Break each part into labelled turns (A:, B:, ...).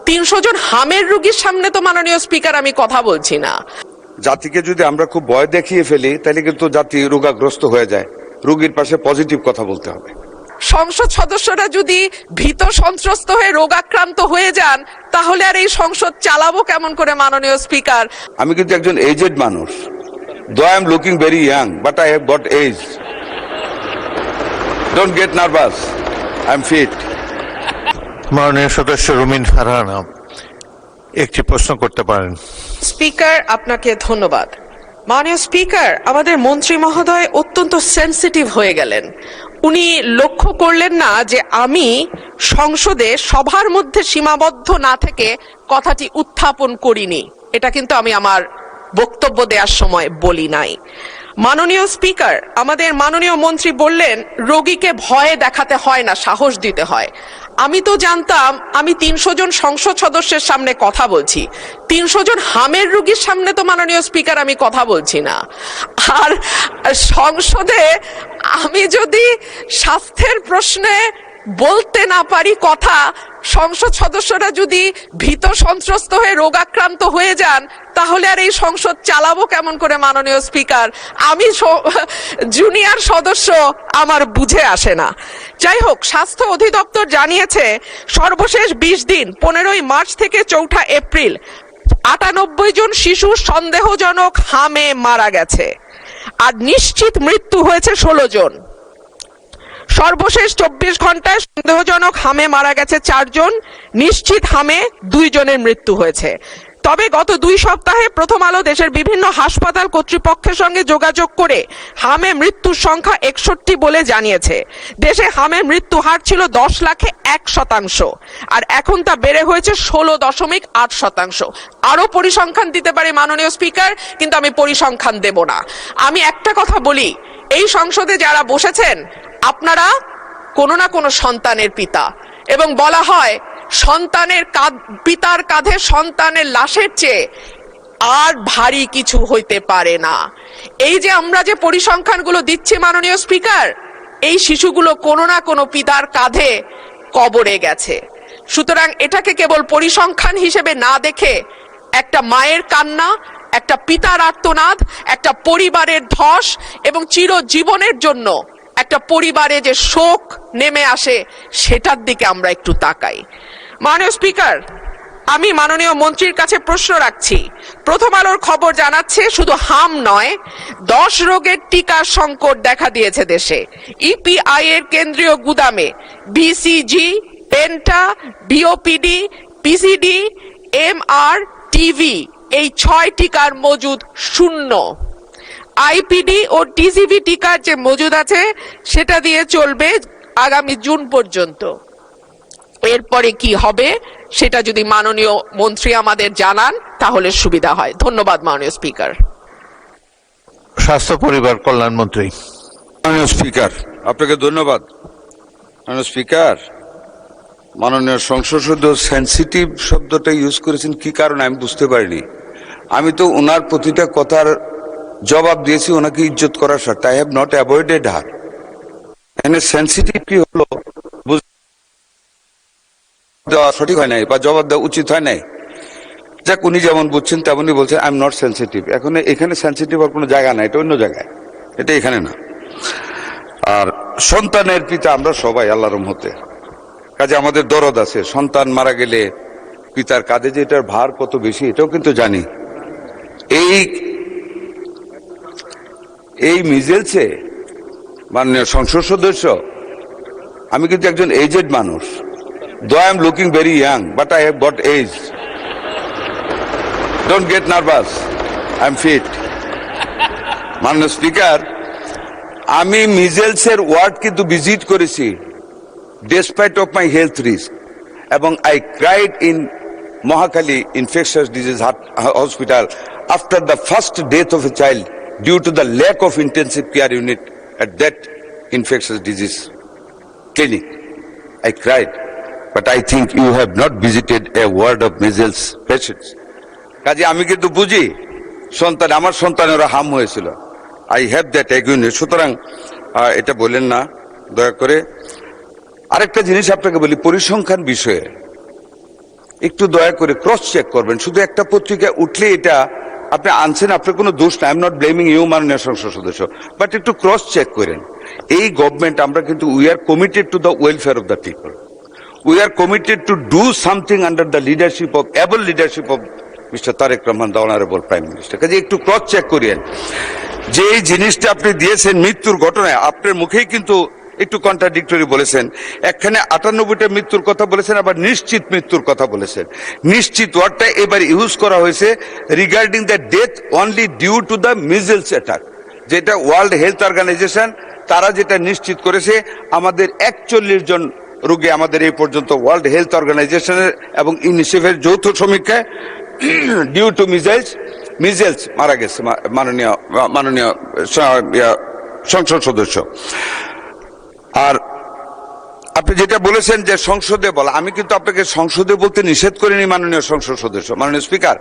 A: 300 জন হামের রোগীর সামনে তো মাননীয় স্পিকার আমি কথা বলছি না।
B: জাতিকে যদি আমরা খুব ভয় দেখিয়ে ফেলি তাহলে কিন্তু জাতি রোগাগ্রস্ত হয়ে যায়। রোগীর পাশে পজিটিভ কথা বলতে হবে।
A: সংসদ সদস্যরা যদি ভীত সন্ত্রস্ত হয়ে রোগাক্রান্ত হয়ে যান তাহলে আর এই সংসদ চালাবো কেমন করে মাননীয় স্পিকার?
B: আমি কিন্তু একজন এজেড মানুষ, though I am looking very young but I have got age. Don't get nervous, I am fit.
C: মাননীয় সদস্য রুমিন ফারহানা একটি প্রশ্ন করতে পারেন।
A: স্পিকার, আপনাকে ধন্যবাদ। মাননীয় স্পিকার, আমাদের মন্ত্রী মহোদয় অত্যন্ত সেনসিটিভ হয়ে গেলেন। উনি লক্ষ্য করলেন না যে আমি সংসদে সবার মধ্যে সীমাবদ্ধ না থেকে কথাটি উত্থাপন করিনি। এটা কিন্তু আমি আমার বক্তব্য দেওয়ার সময় বলি নাই। মাননীয় স্পিকার, আমাদের মাননীয় মন্ত্রী বললেন রোগীকে ভয়ে দেখাতে হয় না, সাহস দিতে হয়। আমি তো জানতাম আমি 300 জন সংসদ সদস্যের সামনে কথা বলছি, 300 জন হামের রোগীর সামনে তো মাননীয় স্পিকার আমি কথা বলছি না। আর সংসদে আমি যদি স্বাস্থ্যের প্রশ্নে বলতে না পারি কথা, সংসদ সদস্যরা যদি ভীত সন্ত্রস্ত হয়ে রোগাক্রান্ত হয়ে যান তাহলে আর এই সংসদ চালাবো কেমন করে মাননীয় স্পিকার? আমি জুনিয়র সদস্য, আমার বুঝে আসে না। যাই হোক, স্বাস্থ্য অধিদপ্তর জানিয়েছে সর্বশেষ 20 দিন 15ই মার্চ থেকে 4 এপ্রিল 98 জন শিশু সন্দেহজনক হামে মারা গেছে আর নিশ্চিত মৃত্যু হয়েছে 16 জন। সর্বশেষ 24 ঘন্টায় সন্দেহজনক হামে মারা গেছে 4 জন, নিশ্চিত হামে 2 জনের মৃত্যু হয়েছে। তবে গত 2 সপ্তাহে প্রথম আলো দেশের বিভিন্ন হাসপাতাল কর্তৃপক্ষের সঙ্গে যোগাযোগ করে হামে মৃত্যুর সংখ্যা 61 বলে জানিয়েছে। দেশে হামে মৃত্যু হার ছিল 10 লাখে 1% আর এখন তা বেড়ে হয়েছে 16.8%। আরো পরিসংখ্যান দিতে পারে মাননীয় স্পিকার, কিন্তু আমি পরিসংখ্যান দেব না। আমি একটা কথা বলি, এই সংসদে যারা বসেছেন আপনারা কোনো না কোনো সন্তানের পিতা, এবং বলা হয় সন্তানের পিতার কাঁধে সন্তানের লাশের চেয়ে আর ভারী কিছু হইতে পারে না। এই যে আমরা যে পরিসংখ্যানগুলো দিচ্ছি মাননীয় স্পিকার, এই শিশুগুলো কোনো না কোনো পিতার কাঁধে কবরে গেছে। সুতরাং এটাকে কেবল পরিসংখ্যান হিসেবে না দেখে একটা মায়ের কান্না, একটা পিতার আর্তনাদ, একটা পরিবারের ধস এবং চিরজীবনের জন্য একটা পরিবারে যে শোক নেমে আসে সেটার দিকে আমরা একটু তাকাই। মাননীয় স্পিকার, আমি মাননীয় মন্ত্রীর কাছে প্রশ্ন রাখছি। প্রথম আলোর খবর জানাচ্ছে শুধু হাম নয়, 10 রোগের টিকার সংকট দেখা দিয়েছে দেশে। ইপিআই এর কেন্দ্রীয় গুদামে BCG, penta, bOPV, PCV, MR, TV এই 6 টিকার মজুদ শূন্য। আইপিডি ও টিসিভি টিকার যে মজুদ আছে সেটা দিয়ে চলবে আগামী জুন পর্যন্ত। এরপরে কি হবে সেটা যদি মাননীয় মন্ত্রী আমাদের জানান তাহলে সুবিধা হয়। ধন্যবাদ মাননীয় স্পিকার।
C: স্বাস্থ্য পরিবার কল্যাণ মন্ত্রী।
B: মাননীয় স্পিকার, আপনাকে ধন্যবাদ। মাননীয় স্পিকার, মাননীয় সংসদ সদস্য সেনসিটিভ শব্দটা ইউজ করেছেন কি কারণে আমি বুঝতে পারিনি। আমি তো ওনার প্রতিটা কথার জবাব দিয়েছি ওনাকে ইজ্জত করার স্বার্থে। আই হ্যাভ নট অ্যাভয়েডেড হার। এখানে সেনসিটিভ কি হলো দেওয়া সঠিক হয় নাই বা জবাব দেওয়া উচিত হয় নাই। যাক, উনি যেমন বুঝছেন তেমনই বলছেন। I am not sensitive. এখন এখানে সেনসিটিভ হওয়ার কোনো জায়গা নাই, এটা অন্য জায়গায়, এটা এখানে না। আর সন্তানের পিতা আমরা সবাই আল্লাহর রহমতে, কাজে আমাদের দরদ আছে। সন্তান মারা গেলে পিতার কাঁধে যে এটার ভার কত বেশি এটাও কিন্তু জানি। এই মিজেলসে মাননীয় সংসদ সদস্য, আমি কিন্তু একজন এজেড মানুষ, though I am looking very young but I have got age. Don't get nervous, I am fit. মাননীয় স্পিকার, আমি মিজেলসের ওয়ার্ড কিন্তু ভিজিট করেছি despite of my health risk, এবং I cried in Mahakhali infectious disease hospital after the first death of a child due to the lack of intensive care unit at that infectious disease clinic. I cried, but I think you have not visited a ward of measles patients. কাজে আমি কিন্তু বুঝি সন্তান, আমার সন্তানেরা হাম হয়েছিল। I have that awareness. সুতরাং এটা বলেন না দয়া করে। আরেকটা জিনিস আপনাকে বলি, পরিসংখ্যান বিষয়ে একটু দয়া করে ক্রস চেক করবেন। শুধু একটা পত্রিকা উঠলে এটা আপনি আনছেন, আপনার কোনো দোষ না, I am not blaming you মাননীয় সংসদ সদস্য, বাট একটু ক্রস চেক করেন। এই গভর্নমেন্ট আমরা কিন্তু we are committed to the welfare of the people, we are committed to do something under the leadership of able leadership of mister Tarique Rahman, the honourable prime minister. কাজে একটু cross check করিয়েন যে এই জিনিসটা আপনি দিয়েছেন মৃত্যুর ঘটনায়, আপনার মুখেই কিন্তু একটু কন্ট্রাডিক্টরি বলেছেন। একখানে 98টা মৃত্যুর কথা বলেছেন, আবার নিশ্চিত মৃত্যুর কথা বলেছেন। নিশ্চিত ওয়ার্ডটা এবার ইউজ করা হয়েছে regarding the death only due to the measles attack, যেটা ওয়ার্ল্ড হেলথ অর্গানাইজেশন তারা যেটা নিশ্চিত করেছে আমাদের 41 জন রোগী আমাদের এই পর্যন্ত ওয়ার্ল্ড হেলথ অর্গানাইজেশনের এবং ইউনিসেফের যৌথ সমীক্ষায় ডিউ টু মিজেলস মারা গেছে মাননীয় সংসদ সদস্য। আর আপনি যেটা বলেছেন যে সংসদে বলা, আমি কিন্তু আপনাকে সংসদে বলতে নিষেধ করিনি মাননীয় সংসদ সদস্য। মাননীয় স্পিকার,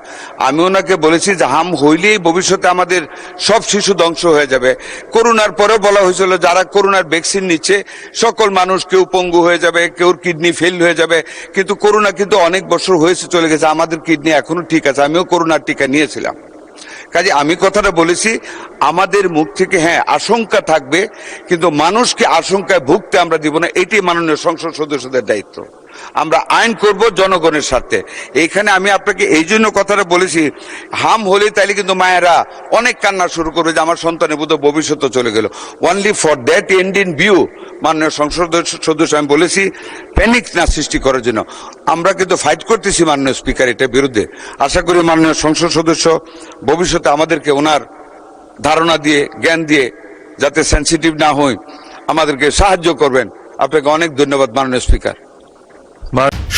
B: আমি ওনাকে বলেছি যে হাম হইলেই ভবিষ্যতে আমাদের সব শিশু ধ্বংস হয়ে যাবে। করোনার পরেও বলা হয়েছিল যারা করোনার ভ্যাকসিন নিচ্ছে সকল মানুষ, কেউ পঙ্গু হয়ে যাবে, কেউ কিডনি ফেল হয়ে যাবে, কিন্তু করোনা কিন্তু অনেক বছর হয়েছে চলে গেছে, আমাদের কিডনি এখনো ঠিক আছে, আমিও করোনার টিকা নিয়েছিলাম। কাজে আমি কথাটা বলেছি আমাদের মুখ থেকে হ্যাঁ আশঙ্কা থাকবে, কিন্তু মানুষকে আশঙ্কায় ভুগতে আমরা দিব না, এটি মাননীয় সংসদ সদস্যদের দায়িত্ব। আমরা আইন করব জনগণের স্বার্থে। এইখানে আমি আপনাকে এই জন্য কথাটা বলেছি, হাম হলে তাইলে কিন্তু মায়েরা অনেক কান্না শুরু করবে যে আমার সন্তানের বোধ ভবিষ্যৎ চলে গেল। Only for that end in view মাননীয় সংসদ সদস্য আমি বলেছি প্যানিক না সৃষ্টি করার জন্য আমরা কিন্তু ফাইট করতেছি মাননীয় স্পিকার এটার বিরুদ্ধে। আশা করি মাননীয় সংসদ সদস্য ভবিষ্যতে আমাদেরকে ওনার ধারণা দিয়ে জ্ঞান দিয়ে যাতে সেন্সিটিভ না হই আমাদেরকে সাহায্য করবেন। আপনাকে অনেক ধন্যবাদ মাননীয় স্পিকার।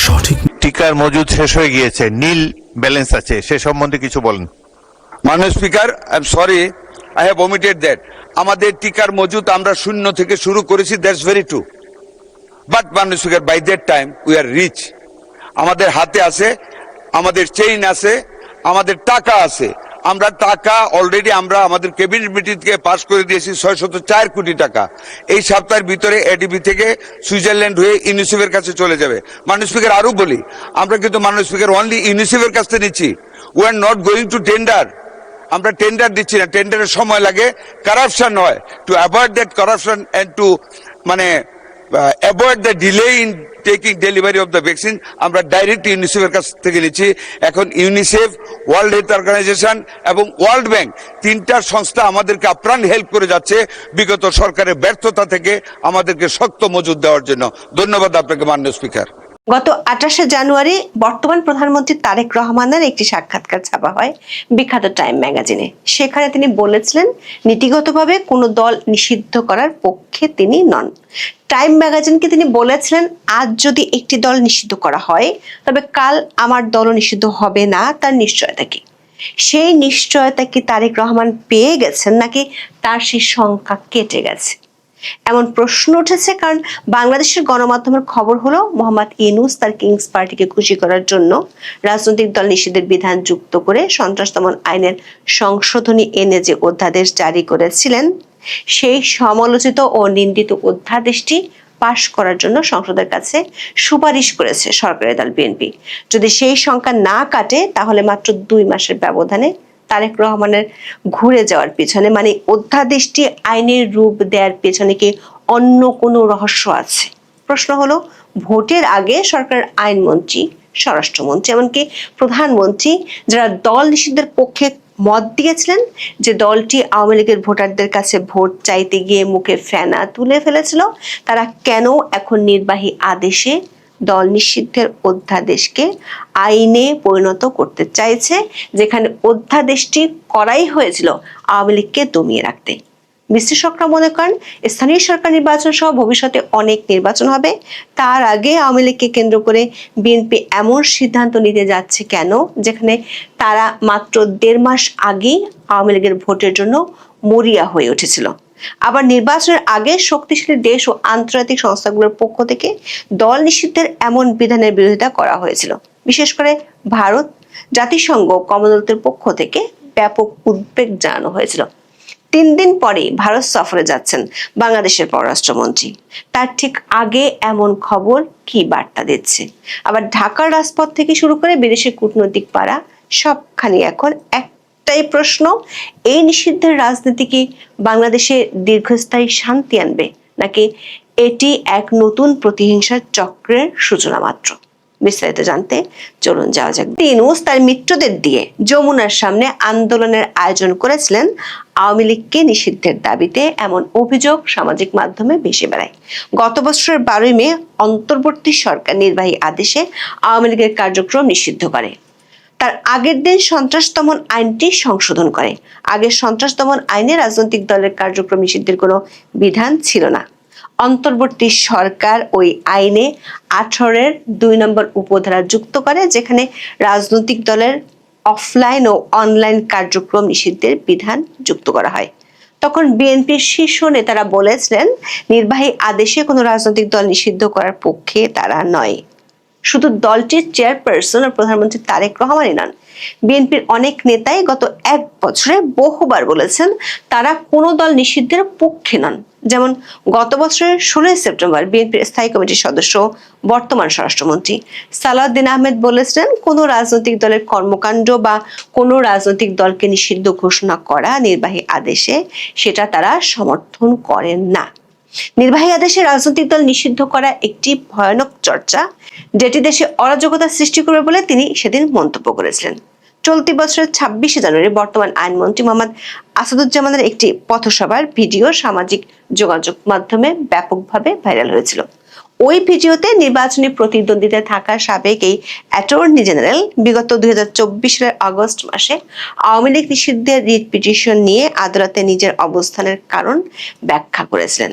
C: সঠিক টিকার মজুদ শেষ হয়ে গিয়েছে, নীল ব্যালেন্স আছে, সে সম্বন্ধে কিছু বলেন।
B: মাননীয় speaker, I am sorry, I have omitted that. আমাদের টিকার মজুদ আমরা শূন্য থেকে শুরু করেছি, দ্যাটস ভেরি ট্রু, বাট মাননীয় speaker by that time we are rich. আমাদের হাতে আছে, আমাদের চেইন আছে, আমাদের টাকা আছে। আমরা টাকা অলরেডি আমরা আমাদের ক্যাবিনেট মিটিং থেকে পাস করে দিয়েছি 604 কোটি টাকা। এই সপ্তাহের ভিতরে এডিবি থেকে সুইজারল্যান্ড হয়ে ইউনিসেফের কাছে চলে যাবে। মাননীয় স্পিকার আরো বলি, আমরা কিন্তু মাননীয় স্পিকার অনলি ইউনিসেফের কাছ থেকে নিচ্ছি, we are not going to tender. আমরা টেন্ডার দিচ্ছি না, টেন্ডারের সময় লাগে, কারাপশন হয়। To avoid that corruption and to avoid the delay in taking delivery of the vaccine আমরা ডাইরেক্ট ইউনিসেফের কাছ থেকে নিচ্ছি। এখন ইউনিসেফ, ওয়ার্ল্ড হেলথ অর্গানাইজেশন এবং ওয়ার্ল্ড ব্যাংক তিনটা সংস্থা আমাদেরকে আপ্রাণ হেল্প করে যাচ্ছে বিগত সরকারের ব্যর্থতা থেকে আমাদেরকে শক্ত মজুদ দেওয়ার জন্য। ধন্যবাদ আপনাকে মাননীয় স্পিকার।
D: গত 28শে জানুয়ারি বর্তমান প্রধানমন্ত্রী তারেক রহমানের একটি সাক্ষাৎকার ছাপা হয় বিখ্যাত টাইম ম্যাগাজিনে। সেখানে তিনি বলেছিলেন নীতিগতভাবে কোনো দল নিষিদ্ধ করার পক্ষে তিনি নন। টাইম ম্যাগাজিনকে তিনি বলেছিলেন আজ যদি একটি দল নিষিদ্ধ করা হয় তবে কাল আমার দলও নিষিদ্ধ হবে না, তার নিশ্চয়তা কি? সেই নিশ্চয়তা কি তারেক রহমান পেয়ে গেছেন নাকি তার সেই সংখ্যা কেটে গেছে? এমন প্রশ্ন উঠেছে কারণ বাংলাদেশের গণমাধ্যমের খবর হলো মোহাম্মদ ইউনূস তার কিংস পার্টিকে খুশি করার জন্য রাজনৈতিক দল নিষিদ্ধের বিধান যুক্ত করে সন্ত্রাস দমন আইনের সংশোধনী এনে যে অধ্যাদেশ জারি করেছিলেন সেই সমালোচিত ও নিন্দিত অধ্যাদেশটি পাশ করার জন্য সংসদের কাছে সুপারিশ করেছে সরকারি দল বিএনপি। যদি সেই সংখ্যা না কাটে তাহলে মাত্র 2 মাসের ব্যবধানে তারেক রহমানের ঘুরে যাওয়ার পেছনে মানে অধ্যাদেশটি আইনের রূপ দেওয়ার পেছনে কি অন্য কোনো রহস্য আছে? প্রশ্ন হলো, ভোটের আগে সরকার আইনমন্ত্রী, স্বরাষ্ট্রমন্ত্রী এমনকি প্রধানমন্ত্রী যারা দল নিষিদ্ধের পক্ষে মত দিয়েছিলেন, যে দলটি আওয়ামী লীগের ভোটারদের কাছে ভোট চাইতে গিয়ে মুখে ফেনা তুলে ফেলেছিল, তারা কেন এখন নির্বাহী আদেশে দল নিষিদ্ধের অধ্যাদেশকে আইনে পরিণত করতে চাইছে, যেখানে অধ্যাদেশটি করাই হয়েছিল আওয়ামী লীগকে দমিয়ে রাখতে? বিশ্লেষকরা মনে করেন স্থানীয় সরকার নির্বাচন সহ ভবিষ্যতে অনেক নির্বাচন হবে, তার আগে আওয়ামী লীগকে কেন্দ্র করে বিএনপি এমন সিদ্ধান্ত নিতে যাচ্ছে কেন যেখানে তারা মাত্র 1.5 মাস আগেই আওয়ামী লীগের ভোটের জন্য মরিয়া হয়ে উঠেছিল। আবার নির্বাচনের আগে শক্তিশালী দেশ ও আন্তর্জাতিক সংস্থাগুলোর পক্ষ থেকে দল নিষিদ্ধের এমন বিধানের বিরোধিতা করা হয়েছিল। বিশেষ করে ভারত, জাতিসংঘ, কমনওয়েলথের পক্ষ থেকে ব্যাপক উদ্বেগ জানানো হয়েছিল। 3 দিন পরেই ভারত সফরে যাচ্ছেন বাংলাদেশের পররাষ্ট্রমন্ত্রী। তার ঠিক আগে এমন খবর কি বার্তা দিচ্ছে? আবার ঢাকার রাজপথ থেকে শুরু করে বিদেশের কূটনৈতিক পাড়া সবখানি এখন একটাই প্রশ্ন, এই নিষিদ্ধের রাজনীতি কি বাংলাদেশে দীর্ঘস্থায়ী শান্তি আনবে, নাকি এটি এক নতুন প্রতিহিংসার চক্রের সূচনা মাত্র? বিস্তারিত জানতে চলুন যাওয়া যাক। ইউনূস তার মিত্রদের দিয়ে যমুনার সামনে আন্দোলনের আয়োজন করেছিলেন আওয়ামী লীগকে নিষিদ্ধের দাবিতে, এমন অভিযোগ সামাজিক মাধ্যমে ভেসে বেড়ায়। গত বছরের 12ই মে অন্তর্বর্তী সরকার নির্বাহী আদেশে আওয়ামী লীগের কার্যক্রম নিষিদ্ধ করে। তার আগের দিন সন্ত্রাস দমন আইনটি সংশোধন করে। আগের সন্ত্রাস দমন আইনে রাজনৈতিক দলের কার্যক্রম নিষিদ্ধের কোনো বিধান ছিল না। অন্তর্বর্তী সরকার ওই আইনে 18-এর 2 নম্বর উপধারা যুক্ত করে, যেখানে রাজনৈতিক দলের অফলাইন ও অনলাইন কার্যক্রম নিষিদ্ধের বিধান যুক্ত করা হয়। তখন বিএনপির শীর্ষ নেতারা বলেছিলেন, নির্বাহী আদেশে কোনো রাজনৈতিক দল নিষিদ্ধ করার পক্ষে তারা নয়। শুধু দলটির চেয়ারপারসন ও প্রধানমন্ত্রী তারেক রহমানই নন, বিএনপির অনেক নেতাই গত 1 বছরে বহুবার বলেছেন তারা কোনো দল নিষিদ্ধের পক্ষে নন। যেমন গত বছরের 16 সেপ্টেম্বর বিএনপির স্থায়ী কমিটির সদস্য বর্তমান স্বরাষ্ট্রমন্ত্রী সালাউদ্দিন আহমেদ বলেছিলেন, কোনো রাজনৈতিক দলের কর্মকাণ্ড বা কোনো রাজনৈতিক দলকে নিষিদ্ধ ঘোষণা করা নির্বাহী আদেশে সেটা তারা সমর্থন করেন না। নির্বাহী আদেশে রাজনৈতিক দল নিষিদ্ধ করা একটি ভয়ানক চর্চা, যেটি দেশে অরাজকতা সৃষ্টি করবে বলে তিনি সেদিন মন্তব্য করেছিলেন। চলতি বছরের 26শে জানুয়ারি বর্তমান আইনমন্ত্রী মোহাম্মদ আসাদুজ্জামানের একটি পথসভার ভিডিও সামাজিক যোগাযোগ মাধ্যমে ব্যাপকভাবে ভাইরাল হয়েছিল। ওই ভিডিওতে নির্বাচনী প্রতিদ্বন্দ্বিতায় থাকা সাবেক এই অ্যাটর্নি জেনারেল বিগত 2024 সালের আগস্ট মাসে আওয়ামী লীগ নিষিদ্ধের রিট পিটিশন নিয়ে আদালতে নিজের অবস্থানের কারণ ব্যাখ্যা করেছিলেন।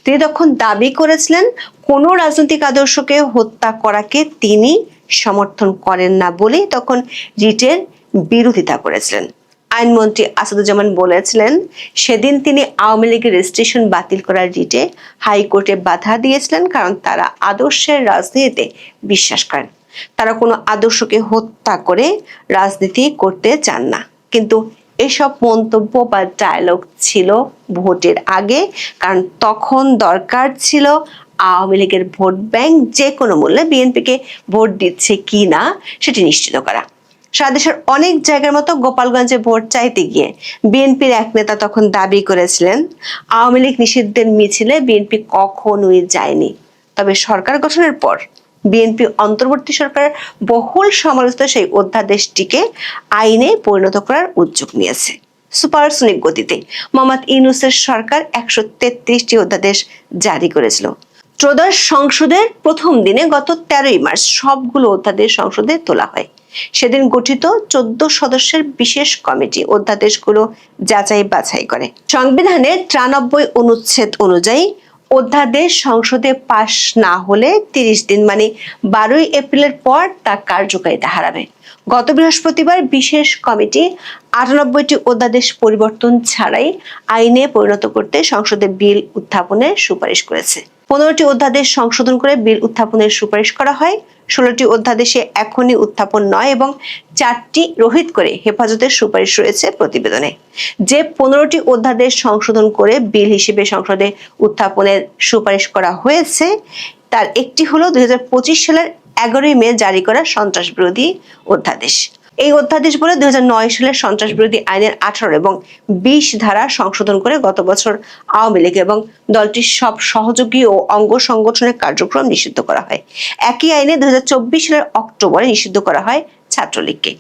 D: তিনি তখন দাবি করেছিলেন, কোনো রাজনৈতিক আদর্শকে হত্যা করাকে তিনি সমর্থন করেন না বলে তখন রিটের বিরোধিতা করেছিলেন। আইনমন্ত্রী আসাদুজ্জামান বলেছিলেন, সেদিন তিনি আওয়ামী লীগের রেজিস্ট্রেশন বাতিল করার রিটে হাইকোর্টে বাধা দিয়েছিলেন, কারণ তারা আদর্শের রাজনীতিতে বিশ্বাস করেন। তারা কোনো আদর্শকে হত্যা করে রাজনীতি করতে চান না। কিন্তু এসব মন্তব্য বা ডায়লগ ছিল ভোটের আগে, কারণ তখন দরকার ছিল আওয়ামী লীগের ভোট ব্যাংক যে কোনো মূল্যে বিএনপিকে ভোট দিচ্ছে কি না সেটি নিশ্চিত করা। সারা দেশের অনেক জায়গার মতো গোপালগঞ্জে ভোট চাইতে গিয়ে বিএনপির এক নেতা তখন দাবি করেছিলেন, আওয়ামী লীগ নিষিদ্ধের মিছিলে বিএনপি কখনোই যায়নি। তবে সরকার গঠনের পর বিএনপি অন্তর্বর্তী সরকারের বহুল সমালোচিত সেই অধ্যাদেশটিকে আইনে পরিণত করার উদ্যোগ নিয়েছে। সুপারসনিক গতিতে মোহাম্মদ ইউনূসের সরকার 133টি অধ্যাদেশ জারি করেছিল। ত্রয়োদশ সংসদের প্রথম দিনে গত 13ই মার্চ সবগুলো অধ্যাদেশ সংসদে তোলা হয়। সেদিন গঠিত 14 সদস্যের বিশেষ কমিটি অধ্যাদেশগুলো যাচাই বাছাই করে। সংবিধানের 93 অনুচ্ছেদ অনুযায়ী অধ্যাদেশ সংসদে পাশ না হলে 30 দিন মানে 12ই এপ্রিলের পর তা কার্যকারিতা হারাবে। গত বৃহস্পতিবার বিশেষ কমিটি 98টি অধ্যাদেশ পরিবর্তন ছাড়াই আইনে পরিণত করতে সংসদে বিল উত্থাপনের সুপারিশ করেছে। 15টি অধ্যাদেশ সংশোধন করে বিল উত্থাপনের সুপারিশ করা হয়। 16টি অধ্যাদেশে এখনই উত্থাপন নয় এবং 4টি রহিত করে হেফাজতের সুপারিশ রয়েছে প্রতিবেদনে। যে 15টি অধ্যাদেশ সংশোধন করে বিল হিসেবে সংসদে উত্থাপনের সুপারিশ করা হয়েছে, তার একটি হলো 2025 সালের 11ই মে জারি করা সন্ত্রাস বিরোধী অধ্যাদেশ। এই অধ্যাদেশ বলে 2009 সালের সন্ত্রাস বিরোধী আইনের 18 এবং 20 ধারা সংশোধন করে গত বছর আওয়ামী লীগ এবং দলটির সব সহযোগী ও অঙ্গ সংগঠনের কার্যক্রম নিষিদ্ধ করা হয়। একই আইনে 2024 সালের অক্টোবরে নিষিদ্ধ করা হয় ছাত্রলীগকে।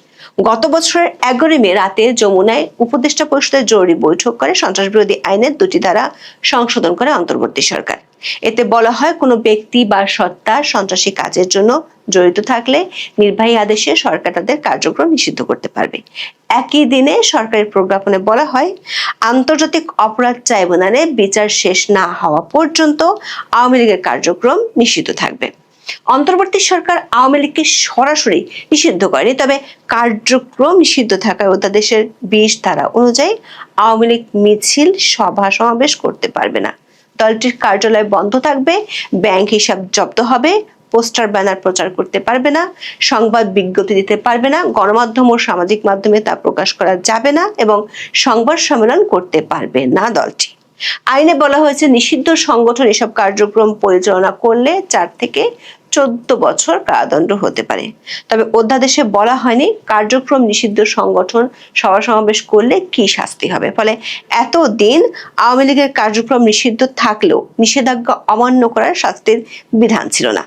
D: গত বছরের 11ই মে রাতে যমুনায় উপদেষ্টা পরিষদের জরুরি বৈঠক করে সন্ত্রাস বিরোধী আইনের 2টি ধারা সংশোধন করে অন্তর্বর্তী সরকার। এতে বলা হয়, কোনো ব্যক্তি বা সত্তা সন্ত্রাসী কাজের জন্য জড়িত থাকলে নির্বাহী আদেশে সরকার তাদের কার্যক্রম নিষিদ্ধ করতে পারবে। একই দিনে সরকারি প্রজ্ঞাপনে বলা হয়, আন্তর্জাতিক অপরাধ ট্রাইব্যুনালে বিচার শেষ না হওয়া পর্যন্ত আওয়ামী লীগের কার্যক্রম নিষিদ্ধ থাকবে। অন্তর্বর্তী সরকার আওয়ামী লীগকে সরাসরি নিষিদ্ধ করেনি, তবে কার্যক্রম নিষিদ্ধ থাকায় অধ্যাদেশের 20 ধারা অনুযায়ী আওয়ামী লীগ মিছিল, সভা সমাবেশ করতে পারবে না। দলটির কার্যালয় বন্ধ থাকবে, ব্যাংক হিসাব জব্দ হবে, পোস্টার ব্যানার প্রচার করতে পারবে না, সংবাদ বিজ্ঞপ্তি দিতে পারবে না, গণমাধ্যম ও সামাজিক মাধ্যমে তা প্রকাশ করা যাবে না এবং সংবাদ সম্মেলন করতে পারবে না দলটি। আইনে বলা হয়েছে নিষিদ্ধ সংগঠন এসব কার্যক্রম পরিচালনা করলে 4 থেকে 14 বছর কারাদণ্ড হতে পারে। তবে অধ্যাদেশে বলা হয়নি কার্যক্রম নিষিদ্ধ সংগঠন সভা সমাবেশ করলে কি শাস্তি হবে। ফলে এতদিন আওয়ামী লীগের কার্যক্রম নিষিদ্ধ থাকলেও নিষেধাজ্ঞা অমান্য করার শাস্তির বিধান ছিল না।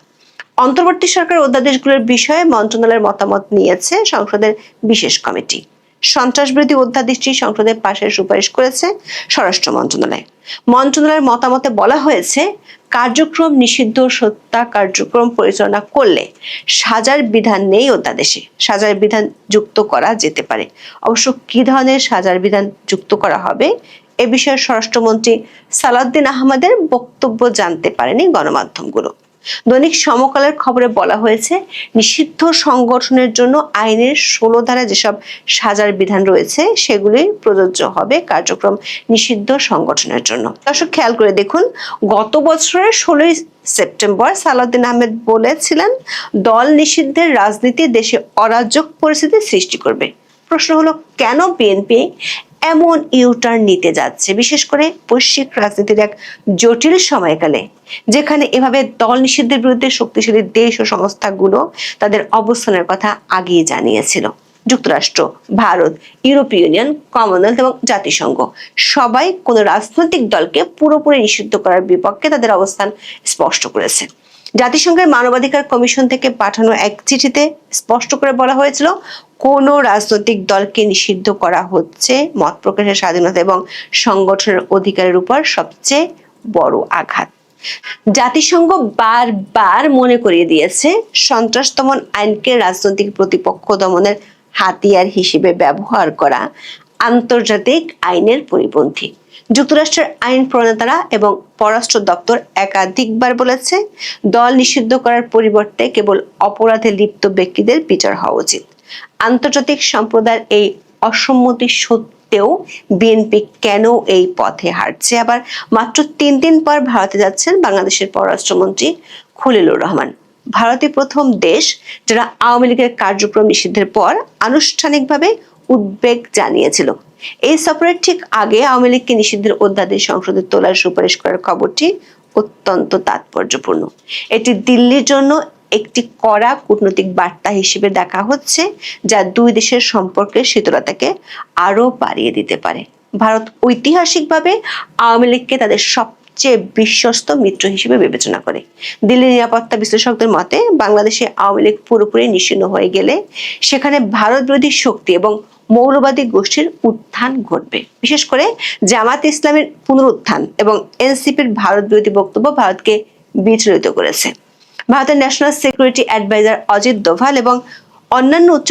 D: অন্তর্বর্তী সরকার অধ্যাদেশগুলোর বিষয়ে মন্ত্রণালয়ের মতামত নিয়েছে সংসদের বিশেষ কমিটি। সন্ত্রাসবিরোধী অধ্যাদেশটি সংসদে পাশের সুপারিশ করেছে স্বরাষ্ট্র মন্ত্রণালয়। মন্ত্রণালয়ের মতামতে বলা হয়েছে কার্যক্রম নিষিদ্ধ হত্যা কার্যক্রম পরিচালনা করলে সাজার বিধান নেই অধ্যাদেশে। সাজার বিধান যুক্ত করা যেতে পারে। অবশ্য কি ধরনের সাজার বিধান যুক্ত করা হবে এ বিষয়ে স্বরাষ্ট্রমন্ত্রী সালাউদ্দিন আহমেদের বক্তব্য জানতে পারেনি গণমাধ্যমগুলো। দৈনিক সমকালের খবরে বলা হয়েছে নিষিদ্ধ সংগঠনের জন্য আইনের 16 ধারা যেসব সাজার বিধান রয়েছে সেগুলি প্রযোজ্য হবে কার্যক্রম নিষিদ্ধ সংগঠনের জন্য। দর্শক খেয়াল করে দেখুন, গত বছরের 16 সেপ্টেম্বর সালাউদ্দিন আহমেদ বলেছিলেন দল নিষিদ্ধের রাজনীতি দেশে অরাজক পরিস্থিতি সৃষ্টি করবে। প্রশ্ন হলো কেন বিএনপি এমন ইউটার্ন নিতে যাচ্ছে, বিশেষ করে বৈশ্বিক রাজনীতির এক জটিল সময়কালে, যেখানে এভাবে দল নিষিদ্ধের বিরুদ্ধে শক্তিশালী দেশ ও সংস্থাগুলো তাদের অবস্থানের কথা আগেই জানিয়েছিল। যুক্তরাষ্ট্র, ভারত, ইউরোপীয় ইউনিয়ন, কমনওয়েলথ এবং জাতিসংঘ সবাই কোন রাজনৈতিক দলকে পুরোপুরি নিষিদ্ধ করার বিপক্ষে তাদের অবস্থান স্পষ্ট করেছে। জাতিসংঘের মানবাধিকার কমিশন থেকে পাঠানো এক চিঠিতে স্পষ্ট করে বলা হয়েছিল কোন রাজনৈতিক দলকে নিষিদ্ধ করা হচ্ছে মত প্রকাশের স্বাধীনতা এবং সংগঠনের অধিকারের উপর সবচেয়ে বড় আঘাত। জাতিসংঘ বারবার মনে করিয়ে দিয়েছে সন্ত্রাস দমন আইনকে রাজনৈতিক প্রতিপক্ষ দমনের হাতিয়ার হিসেবে ব্যবহার করা আন্তর্জাতিক আইনের পরিপন্থী। যুক্তরাষ্ট্রের আইন প্রণেতারা এবং পররাষ্ট্র দপ্তর একাধিকবার বলেছে দল নিষিদ্ধ করার পরিবর্তে কেবল অপরাধে লিপ্ত ব্যক্তিদের বিচার হওয়া উচিত। আন্তর্জাতিক সম্প্রদায়ের এই অসম্মতি সত্ত্বেও বিএনপি কেন এই পথে হাঁটছে? আবার মাত্র 3 দিন পর ভারতে যাচ্ছেন বাংলাদেশের পররাষ্ট্রমন্ত্রী খলিলুর রহমান। ভারতই প্রথম দেশ যারা আওয়ামী লীগের কার্যক্রম নিষিদ্ধের পর আনুষ্ঠানিকভাবে উদ্বেগ জানিয়েছিল। এই সফরের ঠিক আগে আওয়ামী লীগকে নিষিদ্ধের অধ্যাদেশ সংসদে তোলার সুপারিশ করার খবরটি অত্যন্ত তাৎপর্যপূর্ণ। এটি দিল্লির জন্য একটি কড়া কূটনৈতিক বার্তা হিসেবে দেখা হচ্ছে, যা দুই দেশের সম্পর্কের শীতলতাকে আরো বাড়িয়ে দিতে পারে। ভারত ঐতিহাসিকভাবে আওয়ামী লীগকে তাদের সবচেয়ে বিশ্বস্ত মিত্র হিসেবে বিবেচনা করে। দিল্লির নিরাপত্তা বিশ্লেষকদের মতে বাংলাদেশে আওয়ামী লীগ পুরোপুরি নিশ্চিহ্ন হয়ে গেলে সেখানে ভারত বিরোধী শক্তি এবং মৌলবাদী গোষ্ঠীর উত্থান ঘটবে। বিশেষ করে জামাত ইসলামের পুনরুত্থান এবং এনসিপির ভারত বিরোধী বক্তব্য ভারতকে বিচলিত করেছে। ভারতের national security adviser Ajit Doval এবং অন্যান্য উচ্চ